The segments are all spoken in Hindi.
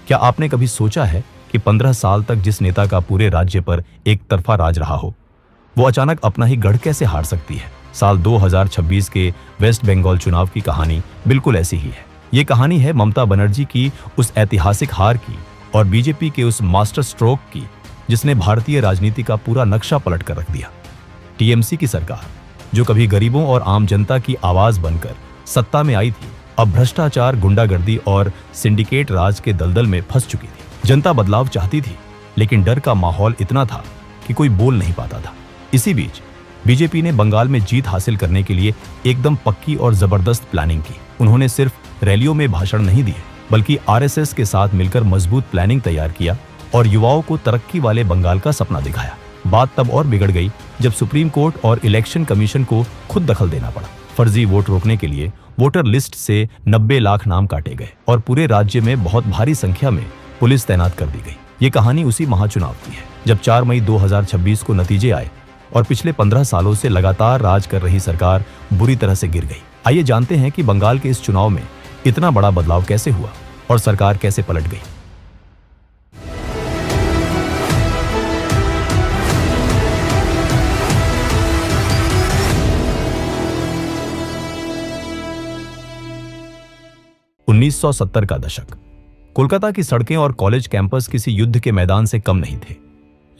क्या आपने कभी सोचा है कि 15 साल तक जिस नेता का पूरे राज्य पर एक तरफा राज रहा हो, वो अचानक अपना ही गढ़ कैसे हार सकती है? साल 2026 के वेस्ट बंगाल चुनाव की कहानी बिल्कुल ऐसी ही है। ये कहानी है ममता बनर्जी की उस ऐतिहासिक हार की और बीजेपी के उस मास्टर स्ट्रोक की जिसने भारतीय राजनीति का पूरा नक्शा पलट कर रख दिया। टीएमसी की सरकार, जो कभी गरीबों और आम जनता की आवाज बनकर सत्ता में आई थी, अब भ्रष्टाचार, गुंडागर्दी और सिंडिकेट राज के दलदल में फंस चुकी थी। जनता बदलाव चाहती थी, लेकिन डर का माहौल इतना था कि कोई बोल नहीं पाता था। इसी बीच बीजेपी ने बंगाल में जीत हासिल करने के लिए एकदम पक्की और जबरदस्त प्लानिंग की। उन्होंने सिर्फ रैलियों में भाषण नहीं दिए, बल्कि आरएसएस के साथ मिलकर मजबूत प्लानिंग तैयार किया और युवाओं को तरक्की वाले बंगाल का सपना दिखाया। बात तब और बिगड़ गई जब सुप्रीम कोर्ट और इलेक्शन कमीशन को खुद दखल देना पड़ा। फर्जी वोट रोकने के लिए वोटर लिस्ट से 90 लाख नाम काटे गए और पूरे राज्य में बहुत भारी संख्या में पुलिस तैनात कर दी गई। ये कहानी उसी महाचुनाव की है जब 4 मई 2026 को नतीजे आए और पिछले 15 सालों से लगातार राज कर रही सरकार बुरी तरह से गिर गई। आइए जानते हैं कि बंगाल के इस चुनाव में इतना बड़ा बदलाव कैसे हुआ और सरकार कैसे पलट गई। उन्नीस सौ 70 का दशक। कोलकाता की सड़कें और कॉलेज कैंपस किसी युद्ध के मैदान से कम नहीं थे।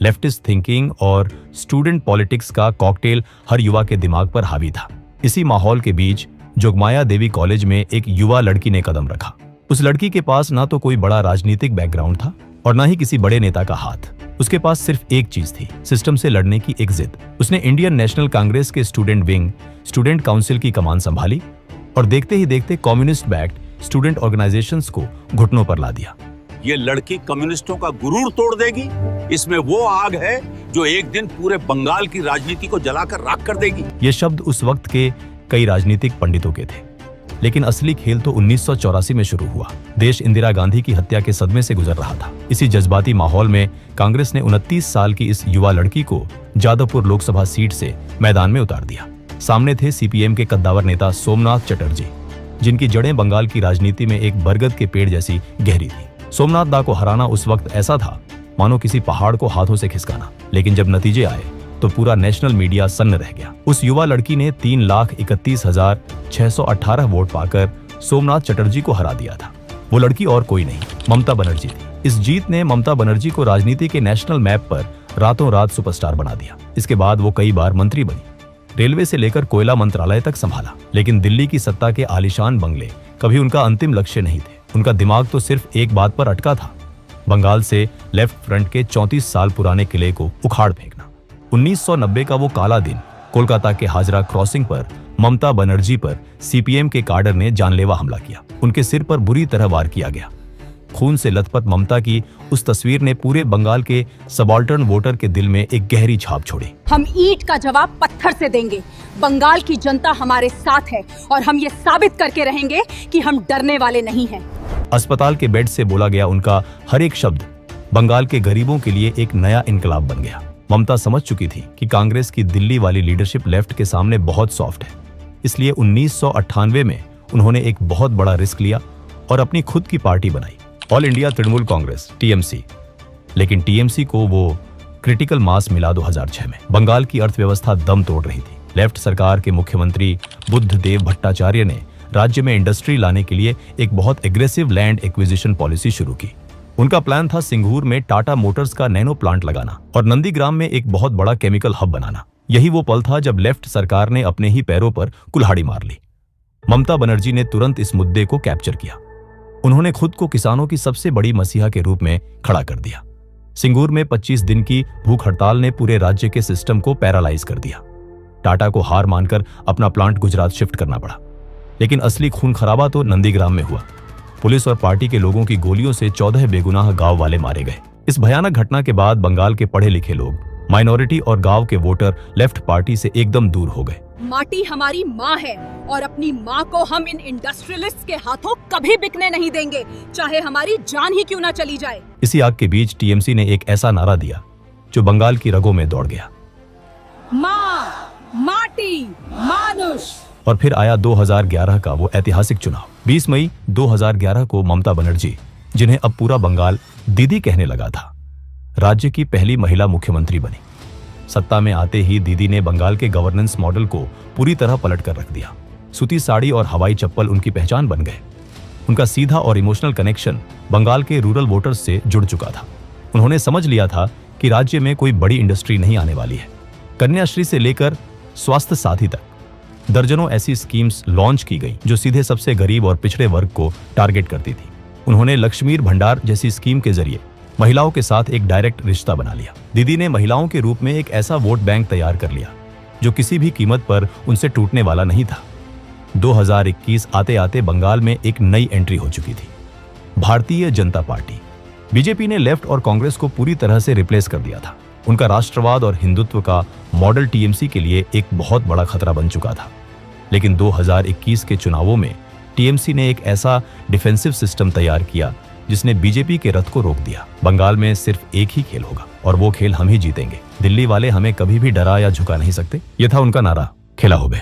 लेफ्टिस्ट थिंकिंग और स्टूडेंट पॉलिटिक्स का कॉकटेल हर युवा के दिमाग पर हावी था। इसी माहौल के बीच जोगमाया देवी कॉलेज में एक युवा लड़की ने कदम रखा। उस लड़की के पास ना तो कोई बड़ा राजनीतिक बैकग्राउंड था और ना ही किसी बड़े नेता का हाथ। उसके पास सिर्फ एक चीज थी, सिस्टम से लड़ने की एक जिद। उसने इंडियन नेशनल कांग्रेस के स्टूडेंट विंग, स्टूडेंट काउंसिल की कमान संभाली और देखते ही देखते कम्युनिस्ट बैक्ड स्टूडेंट ऑर्गेनाइजेशंस को घुटनों पर ला दिया। ये लड़की कम्युनिस्टों का गुरूर तोड़ देगी। इसमें वो आग है जो एक दिन पूरे बंगाल की राजनीति को जलाकर राख कर देगी। ये शब्द उस वक्त के कई राजनीतिक पंडितों के थे, लेकिन असली खेल तो 1984 में शुरू हुआ। देश इंदिरा गांधी की हत्या के सदमे से गुजर रहा था। इसी जज्बाती माहौल में कांग्रेस ने 29 साल की इस युवा लड़की को जादवपुर लोकसभा सीट से मैदान में उतार दिया। सामने थे सीपीएम के कद्दावर नेता सोमनाथ चटर्जी, जिनकी जड़ें बंगाल की राजनीति में एक बरगद के पेड़ जैसी गहरी थी। सोमनाथ दा को हराना उस वक्त ऐसा था मानो किसी पहाड़ को हाथों से खिसकाना। लेकिन जब नतीजे आए तो पूरा नेशनल मीडिया सन्न रह गया। उस युवा लड़की ने 3,31,618 वोट पाकर सोमनाथ चटर्जी को हरा दिया था। वो लड़की और कोई नहीं, ममता बनर्जी थी। इस जीत ने ममता बनर्जी को राजनीति के नेशनल मैप पर रातों रात सुपरस्टार बना दिया। इसके बाद वो कई बार मंत्री बनी, रेलवे से लेकर कोयला मंत्रालय तक संभाला। लेकिन दिल्ली की सत्ता के आलीशान बंगले कभी उनका अंतिम लक्ष्य नहीं थे। उनका दिमाग तो सिर्फ एक बात पर अटका था, बंगाल से लेफ्ट फ्रंट के 34 साल पुराने किले को उखाड़ फेंकना। 1990 का वो काला दिन, कोलकाता के हाजरा क्रॉसिंग पर ममता बनर्जी पर सीपीएम के काडर ने जानलेवा हमला किया। उनके सिर पर बुरी तरह वार किया गया। खून से लथपथ ममता की उस तस्वीर ने पूरे बंगाल के सबाल्टर्न वोटर के दिल में एक गहरी छाप छोड़ी। हम ईंट का जवाब पत्थर से देंगे। बंगाल की जनता हमारे साथ है और हम ये साबित करके रहेंगे कि हम डरने वाले नहीं हैं। अस्पताल के बेड से बोला गया उनका हर एक शब्द बंगाल के गरीबों के लिए एक नया इनकलाब बन गया। ममता समझ चुकी थी कि कांग्रेस की दिल्ली वाली लीडरशिप लेफ्ट के सामने बहुत सॉफ्ट है। इसलिए 1998 में उन्होंने एक बहुत बड़ा रिस्क लिया और अपनी खुद की पार्टी बनाई, all India Trinamool Congress, TMC. लेकिन टीएमसी को वो क्रिटिकल मास मिला 2006 में। बंगाल की अर्थव्यवस्था दम तोड़ रही थी। लेफ्ट सरकार के मुख्यमंत्री बुद्धदेव भट्टाचार्य ने राज्य में इंडस्ट्री लाने के लिए एक बहुत एग्रेसिव लैंड एक्विजिशन पॉलिसी शुरू की। उनका प्लान था सिंगूर में टाटा मोटर्स का नैनो प्लांट लगाना और नंदीग्राम में एक बहुत बड़ा केमिकल हब बनाना। यही वो पल था जब लेफ्ट सरकार ने अपने ही पैरों पर कुल्हाड़ी मार ली। ममता बनर्जी ने तुरंत इस मुद्दे को कैप्चर किया। उन्होंने खुद को किसानों की सबसे बड़ी मसीहा के रूप में खड़ा कर दिया। सिंगूर में 25 दिन की भूख हड़ताल ने पूरे राज्य के सिस्टम को पैरालाइज कर दिया। टाटा को हार मानकर अपना प्लांट गुजरात शिफ्ट करना पड़ा। लेकिन असली खून खराबा तो नंदीग्राम में हुआ। पुलिस और पार्टी के लोगों की गोलियों से 14 बेगुनाह गांव वाले मारे गए। इस भयानक घटना के बाद बंगाल के पढ़े लिखे लोग, माइनॉरिटी और गांव के वोटर लेफ्ट पार्टी से एकदम दूर हो गए। माटी हमारी माँ है और अपनी माँ को हम इन इंडस्ट्रियलिस्ट्स के हाथों कभी बिकने नहीं देंगे, चाहे हमारी जान ही क्यों ना चली जाए। इसी आग के बीच टीएमसी ने एक ऐसा नारा दिया जो बंगाल की रगों में दौड़ गया, माँ, माटी, मानुष। और फिर आया 2011 का वो ऐतिहासिक चुनाव। 20 मई 2011 को ममता बनर्जी जिन्हें अब पूरा बंगाल दीदी कहने लगा था। राज्य की पहली महिला मुख्यमंत्री बनी। सत्ता में आते ही दीदी ने बंगाल के गवर्नेंस मॉडल को पूरी तरह पलट कर रख दिया। सूती साड़ी और हवाई चप्पल उनकी पहचान बन गए। उनका सीधा और इमोशनल कनेक्शन बंगाल के रूरल वोटर्स से जुड़ चुका था। उन्होंने समझ लिया था कि राज्य में कोई बड़ी इंडस्ट्री नहीं आने वाली है। कन्याश्री से लेकर स्वास्थ्य साथी तक दर्जनों ऐसी स्कीम्स लॉन्च की गई जो सीधे सबसे गरीब और पिछड़े वर्ग को टारगेट करती थी। उन्होंने लक्ष्मीर भंडार जैसी स्कीम के जरिए महिलाओं के साथ एक डायरेक्ट रिश्ता बना लिया। दीदी ने महिलाओं के रूप में एक ऐसा वोट बैंक तैयार कर लिया जो किसी भी कीमत पर उनसे टूटने वाला नहीं था। 2021 आते आते बंगाल में एक नई एंट्री हो चुकी थी, भारतीय जनता पार्टी। बीजेपी ने लेफ्ट और कांग्रेस को पूरी तरह से रिप्लेस कर दिया था। उनका राष्ट्रवाद और हिंदुत्व का मॉडल टीएमसी के लिए एक बहुत बड़ा खतरा बन चुका था। लेकिन 2021 के चुनावों में टीएमसी ने एक ऐसा डिफेंसिव सिस्टम तैयार किया जिसने बीजेपी के रथ को रोक दिया। बंगाल में सिर्फ एक ही खेल होगा और वो खेल हम ही जीतेंगे। दिल्ली वाले हमें कभी भी डरा या झुका नहीं सकते, यह था उनका नारा, खेला होबे।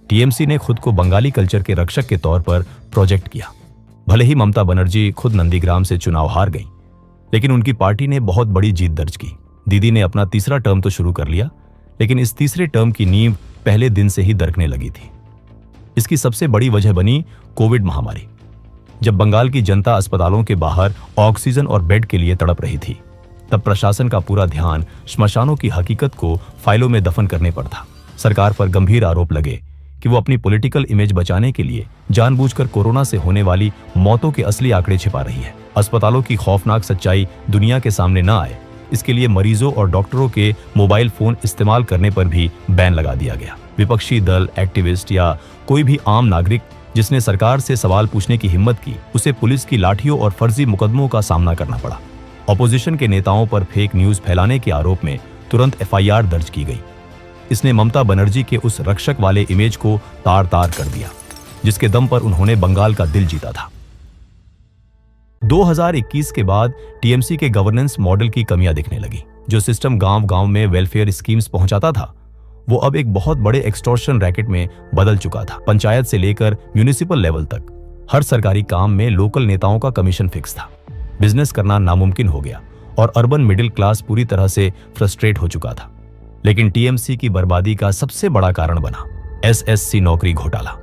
टीएमसी ने खुद को बंगाली कल्चर के रक्षक के तौर पर प्रोजेक्ट किया। भले ही ममता बनर्जी खुद नंदीग्राम से चुनाव हार गई, लेकिन उनकी पार्टी ने बहुत बड़ी जीत दर्ज की। दीदी ने अपना तीसरा टर्म तो शुरू कर लिया, लेकिन इस तीसरे टर्म की नींव पहले दिन से ही दरकने लगी थी। इसकी सबसे बड़ी वजह बनी कोविड महामारी। जब बंगाल की जनता अस्पतालों के बाहर ऑक्सीजन और बेड के लिए तड़प रही थी, तब प्रशासन का पूरा ध्यान श्मशानों की हकीकत को फाइलों में दफन करने पर था। सरकार पर गंभीर आरोप लगे कि वो अपनी पॉलिटिकल इमेज बचाने के लिए जानबूझकर कोरोना से होने वाली मौतों के असली आंकड़े छिपा रही है। अस्पतालों की खौफनाक सच्चाई दुनिया के सामने न आए, इसके लिए मरीजों और डॉक्टरों के मोबाइल फोन इस्तेमाल करने पर भी बैन लगा दिया गया। विपक्षी दल, एक्टिविस्ट या कोई भी आम नागरिक जिसने सरकार से सवाल पूछने की हिम्मत की, उसे पुलिस की लाठियों और फर्जी मुकदमों का सामना करना पड़ा। ऑपोजिशन के नेताओं पर फेक न्यूज फैलाने के आरोप में तुरंत एफआईआर दर्ज की गई। इसने ममता बनर्जी के उस रक्षक वाले इमेज को तार तार कर दिया, जिसके दम पर उन्होंने बंगाल का दिल जीता था। 2021 के बाद टीएमसी के गवर्नेंस मॉडल की कमियां दिखने लगी। जो सिस्टम गांव-गांव में वेलफेयर स्कीम्स पहुंचाता था, वो अब एक बहुत बड़े एक्सटॉर्शन रैकेट में बदल चुका था। पंचायत से लेकर म्यूनिसिपल लेवल तक हर सरकारी काम में लोकल नेताओं का कमीशन फिक्स था। बिजनेस करना नामुमकिन हो गया और अर्बन मिडिल क्लास पूरी तरह से फ्रस्ट्रेट हो चुका था। लेकिन टीएमसी की बर्बादी का सबसे बड़ा कारण बना एसएससी नौकरी घोटाला।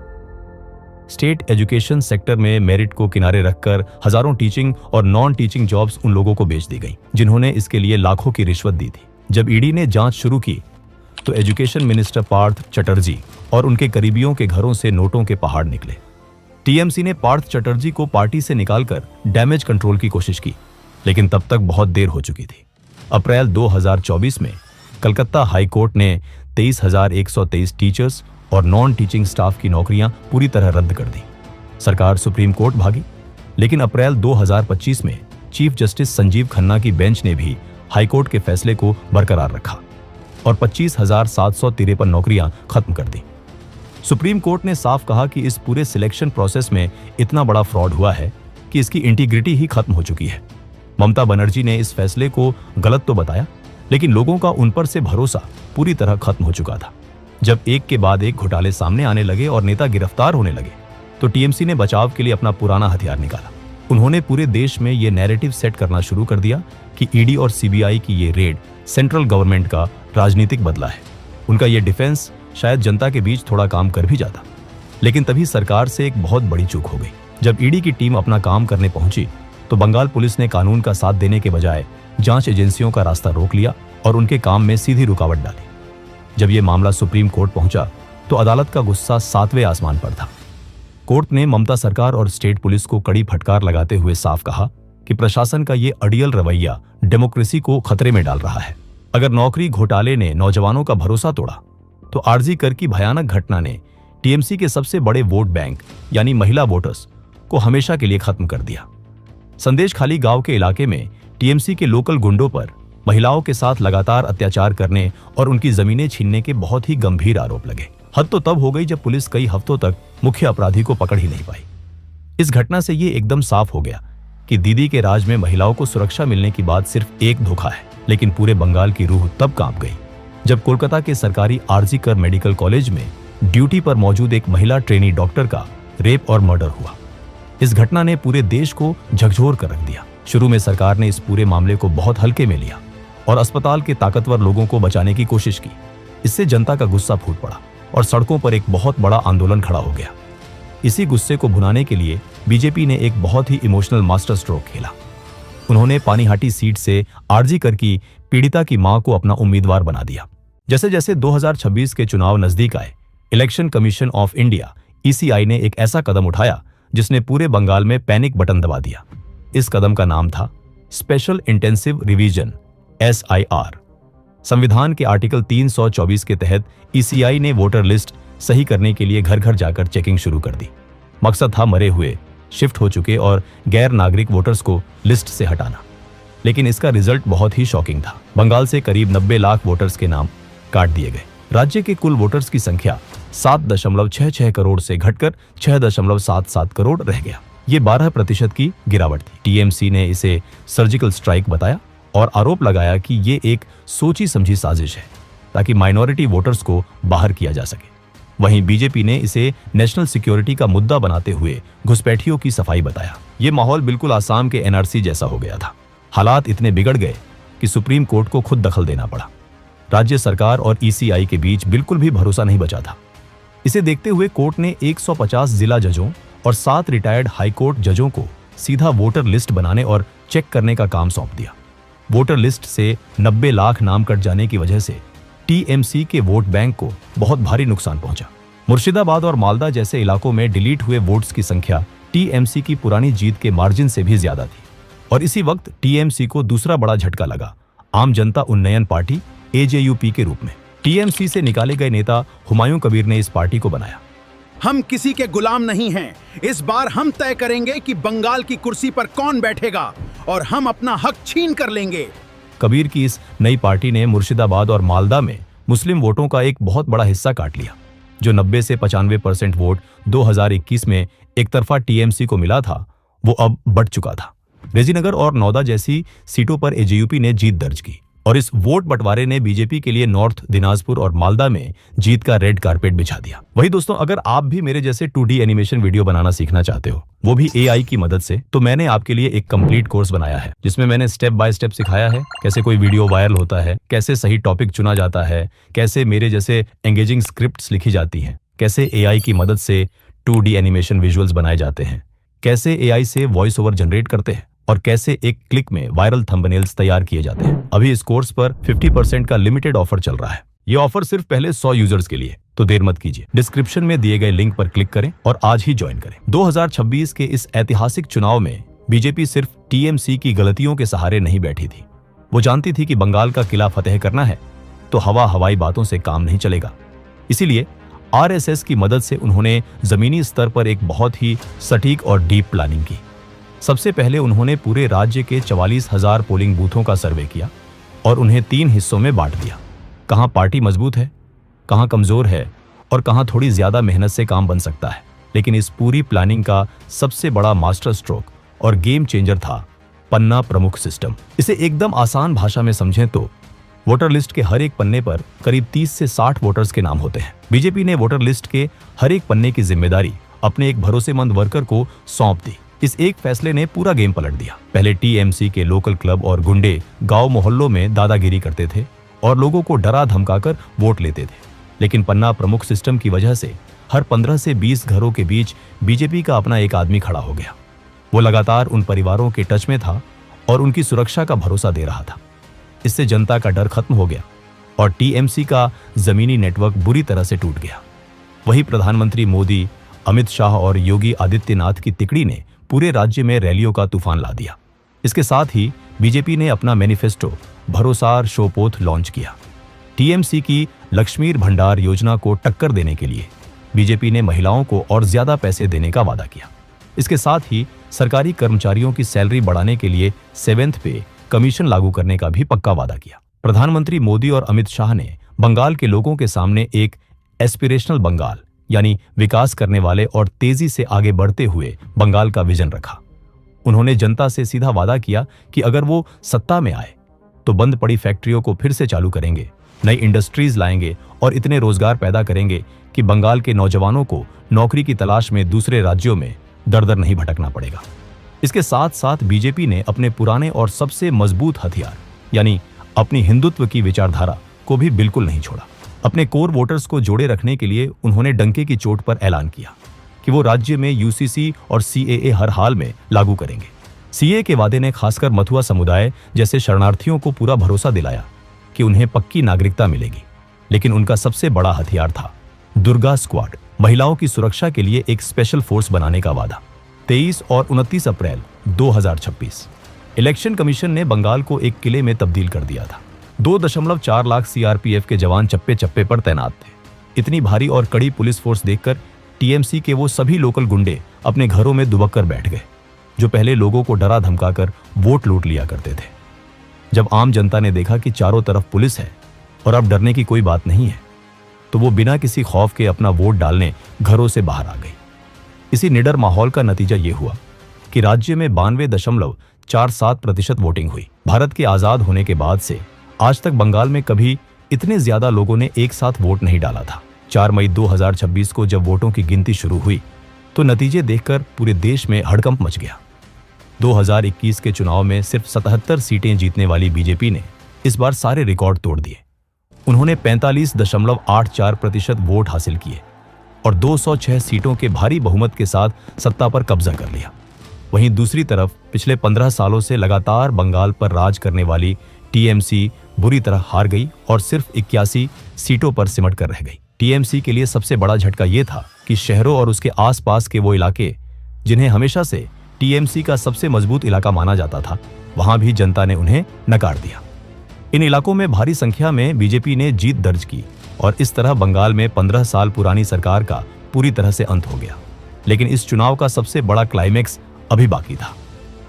स्टेट एजुकेशन सेक्टर में मेरिट को किनारे रखकर हजारों टीचिंग और नॉन टीचिंग जॉब्स उन लोगों को बेच दी गई जिन्होंने इसके लिए लाखों की रिश्वत दी थी। जब ईडी ने जांच शुरू की तो एजुकेशन मिनिस्टर पार्थ चटर्जी और उनके करीबियों के घरों से नोटों के पहाड़ निकले। टीएमसी ने पार्थ चटर्जी को पार्टी से निकालकर डैमेज कंट्रोल की कोशिश की, लेकिन तब तक बहुत देर हो चुकी थी। अप्रैल 2024 में कलकत्ता हाई कोर्ट ने 23,123 टीचर्स और नॉन टीचिंग स्टाफ की नौकरियां पूरी तरह रद्द कर दी। सरकार सुप्रीम कोर्ट भागी, लेकिन अप्रैल 2025 में चीफ जस्टिस संजीव खन्ना की बेंच ने भी हाई कोर्ट के फैसले को बरकरार रखा और 25,753 नौकरियां खत्म कर दी। सुप्रीम कोर्ट ने साफ कहा कि इस पूरे सिलेक्शन प्रोसेस में इतना बड़ा फ्रॉड हुआ है कि इसकी इंटीग्रिटी ही खत्म हो चुकी है। ममता बनर्जी ने इस फैसले को गलत तो बताया, लेकिन लोगों का उन पर से भरोसा पूरी तरह खत्म हो चुका था। जब एक के बाद एक घोटाले सामने आने लगे और नेता गिरफ्तार होने लगे, तो टीएमसी ने बचाव के लिए अपना पुराना हथियार निकाला। उन्होंने पूरे देश में ये नैरेटिव सेट करना शुरू कर दिया कि ईडी और सीबीआई की ये रेड सेंट्रल गवर्नमेंट का राजनीतिक बदला है। उनका ये डिफेंस शायद जनता के बीच थोड़ा काम कर भी जाता, लेकिन तभी सरकार से एक बहुत बड़ी चूक हो गई। जब ईडी की टीम अपना काम करने पहुंची तो बंगाल पुलिस ने कानून का साथ देने के बजाय जांच एजेंसियों का रास्ता रोक लिया और उनके काम में सीधी रुकावट डाली। जब यह मामला सुप्रीम कोर्ट पहुंचा तो अदालत का गुस्सा 7वें आसमान पर था। कोर्ट ने ममता सरकार और स्टेट पुलिस को कड़ी फटकार लगाते हुए साफ कहा कि प्रशासन का ये अड़ियल रवैया डेमोक्रेसी को खतरे में डाल रहा है। अगर नौकरी घोटाले ने नौजवानों का भरोसा तोड़ा, तो आरजी कर की भयानक घटना ने टीएमसी के सबसे बड़े वोट बैंक यानी महिला वोटर्स को हमेशा के लिए खत्म कर दिया। संदेश खाली गांव के इलाके में टीएमसी के लोकल गुंडों पर महिलाओं के साथ लगातार अत्याचार करने और उनकी जमीनें छीनने के बहुत ही गंभीर आरोप लगे। हद तो तब हो गई जब पुलिस कई हफ्तों तक मुख्य अपराधी को पकड़ ही नहीं पाई। इस घटना से ये एकदम साफ हो गया कि दीदी के राज में महिलाओं को सुरक्षा मिलने की बात सिर्फ एक धोखा है। लेकिन पूरे बंगाल की रूह तब कांप गई जब कोलकाता के सरकारी आरजी कर मेडिकल कॉलेज में ड्यूटी पर मौजूद एक महिला ट्रेनी डॉक्टर का रेप और मर्डर हुआ। इस घटना ने पूरे देश को झकझोर कर रख दिया। शुरू में सरकार ने इस पूरे मामले को बहुत हल्के में लिया और अस्पताल के ताकतवर लोगों को बचाने की कोशिश की। इससे जनता का गुस्सा फूट पड़ा और सड़कों पर एक बहुत बड़ा आंदोलन खड़ा हो गया। इसी गुस्से को भुनाने के लिए बीजेपी ने एक बहुत ही इमोशनल मास्टर स्ट्रोक खेला। उन्होंने पानीहाटी सीट से आरजी कर की पीड़िता की मां को अपना उम्मीदवार बना दिया। जैसे जैसे 2026 के चुनाव नजदीक आए, election commission of India (ECI) ने एक ऐसा कदम उठाया जिसने पूरे बंगाल में पैनिक बटन दबा दिया। इस कदम का नाम था स्पेशल इंटेंसिव रिवीजन (SIR). संविधान के आर्टिकल 324 के तहत ECI ने वोटर लिस्ट सही करने के लिए घर घर जाकर चेकिंग शुरू कर दी। मकसद था मरे हुए, शिफ्ट हो चुके और गैर नागरिक वोटर्स को लिस्ट से हटाना। लेकिन इसका रिजल्ट बहुत ही शॉकिंग था। बंगाल से करीब 90 लाख वोटर्स के नाम काट दिए गए। राज्य के कुल वोटर्स की संख्या 7.66 करोड़ से घटकर 6.77 करोड़ रह गया। ये 12% की गिरावट थी। TMC ने इसे सर्जिकल स्ट्राइक बताया और आरोप लगाया कि ये एक सोची समझी साजिश है ताकि माइनॉरिटी वोटर्स को बाहर किया जा सके। वहीं बीजेपी ने इसे नेशनल सिक्योरिटी का मुद्दा बनाते हुए घुसपैठियों की सफाई बताया। ये माहौल बिल्कुल आसाम के NRC जैसा हो गया था। हालात इतने बिगड़ गए कि सुप्रीम कोर्ट को खुद दखल देना पड़ा। राज्य सरकार और ECI के बीच बिल्कुल भी भरोसा नहीं बचा था। इसे देखते हुए कोर्ट ने 150 जिला जजों और 7 रिटायर्ड हाईकोर्ट जजों को सीधा वोटर लिस्ट बनाने और चेक करने का काम सौंप दिया। वोटर लिस्ट से 90 लाख नाम कट जाने की वजह से TMC के वोट बैंक को बहुत भारी नुकसान पहुंचा। मुर्शिदाबाद और मालदा जैसे इलाकों में डिलीट हुए वोट्स की संख्या TMC की पुरानी जीत के मार्जिन से भी ज्यादा थी। और इसी वक्त TMC को दूसरा बड़ा झटका लगा आम जनता उन्नयन पार्टी AJUP के रूप में। TMC से निकाले गए नेता हुमायूं कबीर ने इस पार्टी को बनाया। हम किसी के गुलाम नहीं हैं। इस बार हम तय करेंगे कि बंगाल की कुर्सी पर कौन बैठेगा और हम अपना हक छीन कर लेंगे। कबीर की इस नई पार्टी ने मुर्शिदाबाद और मालदा में मुस्लिम वोटों का एक बहुत बड़ा हिस्सा काट लिया। जो 90 से 95% वोट 2021 में एक तरफा TMC को मिला था, वो अब बढ़ चुका था। रेजीनगर और नौदा जैसी सीटों पर AJUP ने जीत दर्ज की और इस वोट बंटवारे ने बीजेपी के लिए नॉर्थ दिनाजपुर और मालदा में जीत का रेड कारपेट बिछा दिया। वही दोस्तों, अगर आप भी मेरे जैसे 2D एनिमेशन वीडियो बनाना सीखना चाहते हो, वो भी AI की मदद से, तो मैंने आपके लिए एक कंप्लीट कोर्स बनाया है जिसमें मैंने स्टेप बाय स्टेप सिखाया है कैसे कोई वीडियो वायरल होता है, कैसे सही टॉपिक चुना जाता है, कैसे मेरे जैसे एंगेजिंग स्क्रिप्ट्स लिखी जाती हैं, कैसे AI की मदद से 2D एनिमेशन विजुअल्स बनाए जाते हैं, कैसे AI से वॉइस ओवर जनरेट करते हैं और कैसे एक क्लिक में वायरल थंबनेल्स तैयार किए जाते हैं। अभी इस कोर्स पर 50% का लिमिटेड ऑफर चल रहा है। ये ऑफर सिर्फ पहले 100 यूजर्स के लिए, तो देर मत कीजिए। डिस्क्रिप्शन में दिए गए लिंक पर क्लिक करें और आज ही ज्वाइन करें। 2026 के इस ऐतिहासिक चुनाव में बीजेपी सिर्फ TMC की गलतियों के सहारे नहीं बैठी थी। वो जानती थी कि बंगाल का किला फतेह करना है तो हवाई बातों से काम नहीं चलेगा। इसीलिए RSS की मदद से उन्होंने जमीनी स्तर पर एक बहुत ही सटीक और डीप प्लानिंग की। सबसे पहले उन्होंने पूरे राज्य के 44,000 पोलिंग बूथों का सर्वे किया और उन्हें 3 हिस्सों में बांट दिया। कहां पार्टी मजबूत है, कहां कमजोर है और कहां थोड़ी ज्यादा मेहनत से काम बन सकता है। लेकिन इस पूरी प्लानिंग का सबसे बड़ा मास्टर स्ट्रोक और गेम चेंजर था पन्ना प्रमुख सिस्टम। इसे एकदम आसान भाषा में समझें तो वोटर लिस्ट के हर एक पन्ने पर करीब 30 से 60 वोटर्स के नाम होते हैं। बीजेपी ने वोटर लिस्ट के हर एक पन्ने की जिम्मेदारी अपने एक भरोसेमंद वर्कर को सौंप दी। इस एक फैसले ने पूरा गेम पलट दिया। पहले TMC के लोकल क्लब और गुंडे गांव मोहल्लों में दादागिरी करते थे और लोगों को डरा धमकाकर वोट लेते थे। लेकिन पन्ना प्रमुख सिस्टम की वजह से हर 15 से 20 घरों के बीच बीजेपी का अपना एक आदमी खड़ा हो गया। वो लगातार उन परिवारों के टच में था और उनकी सुरक्षा का भरोसा दे रहा था। इससे जनता का डर खत्म हो गया और TMC का जमीनी नेटवर्क बुरी तरह से टूट गया। वही प्रधानमंत्री मोदी, अमित शाह और योगी आदित्यनाथ की तिकड़ी ने पूरे राज्य में रैलियों का तूफान ला दिया। इसके साथ ही बीजेपी ने अपना मैनिफेस्टो भरोसार शोपोथ लॉन्च किया। TMC की लक्ष्मीर भंडार योजना को टक्कर देने के लिए बीजेपी ने महिलाओं को और ज्यादा पैसे देने का वादा किया। इसके साथ ही सरकारी कर्मचारियों की सैलरी बढ़ाने के लिए 7th पे कमीशन लागू करने का भी पक्का वादा किया। प्रधानमंत्री मोदी और अमित शाह ने बंगाल के लोगों के सामने एक एस्पिरेशनल बंगाल यानी विकास करने वाले और तेजी से आगे बढ़ते हुए बंगाल का विजन रखा। उन्होंने जनता से सीधा वादा किया कि अगर वो सत्ता में आए तो बंद पड़ी फैक्ट्रियों को फिर से चालू करेंगे, नई इंडस्ट्रीज लाएंगे और इतने रोजगार पैदा करेंगे कि बंगाल के नौजवानों को नौकरी की तलाश में दूसरे राज्यों में दर दर नहीं भटकना पड़ेगा। इसके साथ साथ बीजेपी ने अपने पुराने और सबसे मजबूत हथियार यानी अपनी हिंदुत्व की विचारधारा को भी बिल्कुल नहीं छोड़ा। अपने कोर वोटर्स को जोड़े रखने के लिए उन्होंने डंके की चोट पर ऐलान किया कि वो राज्य में यूसीसी और सीएए हर हाल में लागू करेंगे। सीएए के वादे ने खासकर मथुआ समुदाय जैसे शरणार्थियों को पूरा भरोसा दिलाया कि उन्हें पक्की नागरिकता मिलेगी। लेकिन उनका सबसे बड़ा हथियार था दुर्गा स्क्वाड, महिलाओं की सुरक्षा के लिए एक स्पेशल फोर्स बनाने का वादा। 23 और 29 अप्रैल 2026 इलेक्शन कमीशन ने बंगाल को एक किले में तब्दील कर दिया था। 2.4 लाख सीआरपीएफ के जवान चप्पे चप्पे पर तैनात थे। इतनी भारी और कड़ी पुलिस फोर्स देखकर टीएमसी के वो सभी लोकल गुंडे अपने घरों में दुबक कर बैठ गए जो पहले लोगों को डरा धमकाकर वोट लूट लिया करते थे। जब आम जनता ने देखा कि चारों तरफ पुलिस है और अब डरने की कोई बात नहीं है, तो वो बिना किसी खौफ के अपना वोट डालने घरों से बाहर आ गई। इसी निडर माहौल का नतीजा ये हुआ कि राज्य में 92.47% वोटिंग हुई। भारत के आजाद होने के बाद से आज तक बंगाल में कभी इतने ज्यादा लोगों ने एक साथ वोट नहीं डाला था। 4 मई 2026 को जब वोटों की गिनती शुरू हुई तो नतीजे देखकर पूरे देश में हड़कंप मच गया। 2021 के चुनाव में सिर्फ 77 सीटें जीतने वाली बीजेपी ने इस बार सारे रिकॉर्ड तोड़ दिए। उन्होंने 45.84% वोट हासिल किए और 206 सीटों के भारी बहुमत के साथ सत्ता पर कब्जा कर लिया। वहीं दूसरी तरफ पिछले 15 सालों से लगातार बंगाल पर राज करने वाली टीएमसी बुरी तरह हार गई और सिर्फ 81 सीटों पर सिमट कर रह गई। टीएमसी के लिए सबसे बड़ा झटका यह था कि शहरों और उसके आसपास के वो इलाके जिन्हें हमेशा से टीएमसी का सबसे मजबूत इलाका माना जाता था, वहां भी जनता ने उन्हें नकार दिया। इन इलाकों में भारी संख्या में बीजेपी ने जीत दर्ज की और इस तरह बंगाल में 15 साल पुरानी सरकार का पूरी तरह से अंत हो गया। लेकिन इस चुनाव का सबसे बड़ा क्लाइमेक्स अभी बाकी था।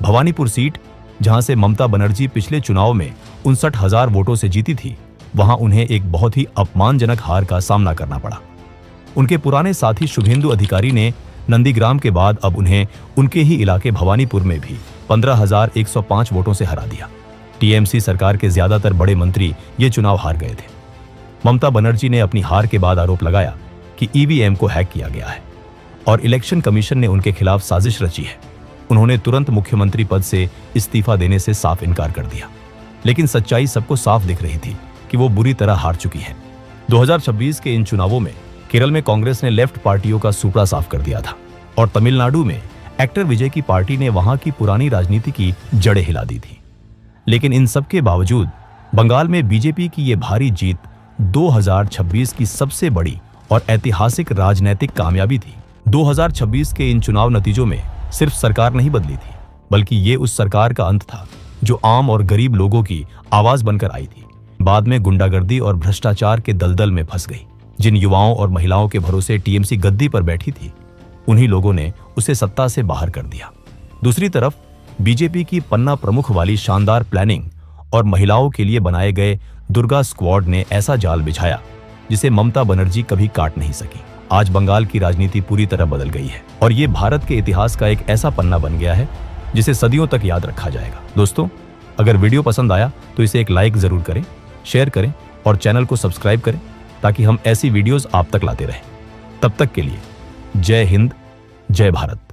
भवानीपुर सीट, जहां से ममता बनर्जी पिछले चुनाव में 59,000 वोटों से जीती थी, वहां उन्हें एक बहुत ही अपमानजनक हार का सामना करना पड़ा। उनके पुराने साथी शुभेंदु अधिकारी ने नंदीग्राम के बाद अब उन्हें उनके ही इलाके भवानीपुर में भी 15,105 वोटों से हरा दिया। टीएमसी सरकार के ज्यादातर बड़े मंत्री ये चुनाव हार गए थे। ममता बनर्जी ने अपनी हार के बाद आरोप लगाया कि ईवीएम को हैक किया गया है और इलेक्शन कमीशन ने उनके खिलाफ साजिश रची है। उन्होंने तुरंत मुख्यमंत्री पद से इस्तीफा देने से साफ इनकार कर दिया। लेकिन सच्चाई सबको साफ दिख रही थी कि वो बुरी तरह हार चुकी है। 2026 के इन चुनावों में केरल में कांग्रेस ने लेफ्ट पार्टियों का सुपड़ा साफ कर दिया था और तमिलनाडु में एक्टर विजय की पार्टी ने वहां की पुरानी राजनीति की जड़ें हिला दी थी। लेकिन इन सब के बावजूद बंगाल में बीजेपी की ये भारी जीत 2026 की सबसे बड़ी और ऐतिहासिक राजनीतिक कामयाबी थी। 2026 के इन चुनाव नतीजों में सिर्फ सरकार नहीं बदली थी, बल्कि ये उस सरकार का अंत था जो आम और गरीब लोगों की आवाज बनकर आई थी। बाद में गुंडागर्दी और भ्रष्टाचार के दलदल में फंस गई। जिन युवाओं और महिलाओं के भरोसे टीएमसी गद्दी पर बैठी थी, उन्हीं लोगों ने उसे सत्ता से बाहर कर दिया। दूसरी तरफ बीजेपी की पन्ना प्रमुख वाली शानदार प्लानिंग और महिलाओं के लिए बनाए गए दुर्गा स्क्वाड ने ऐसा जाल बिछाया जिसे ममता बनर्जी कभी काट नहीं सकी। आज बंगाल की राजनीति पूरी तरह बदल गई है और ये भारत के इतिहास का एक ऐसा पन्ना बन गया है जिसे सदियों तक याद रखा जाएगा। दोस्तों, अगर वीडियो पसंद आया तो इसे एक लाइक जरूर करें, शेयर करें और चैनल को सब्सक्राइब करें ताकि हम ऐसी वीडियोस आप तक लाते रहें। तब तक के लिए जय हिंद, जय भारत।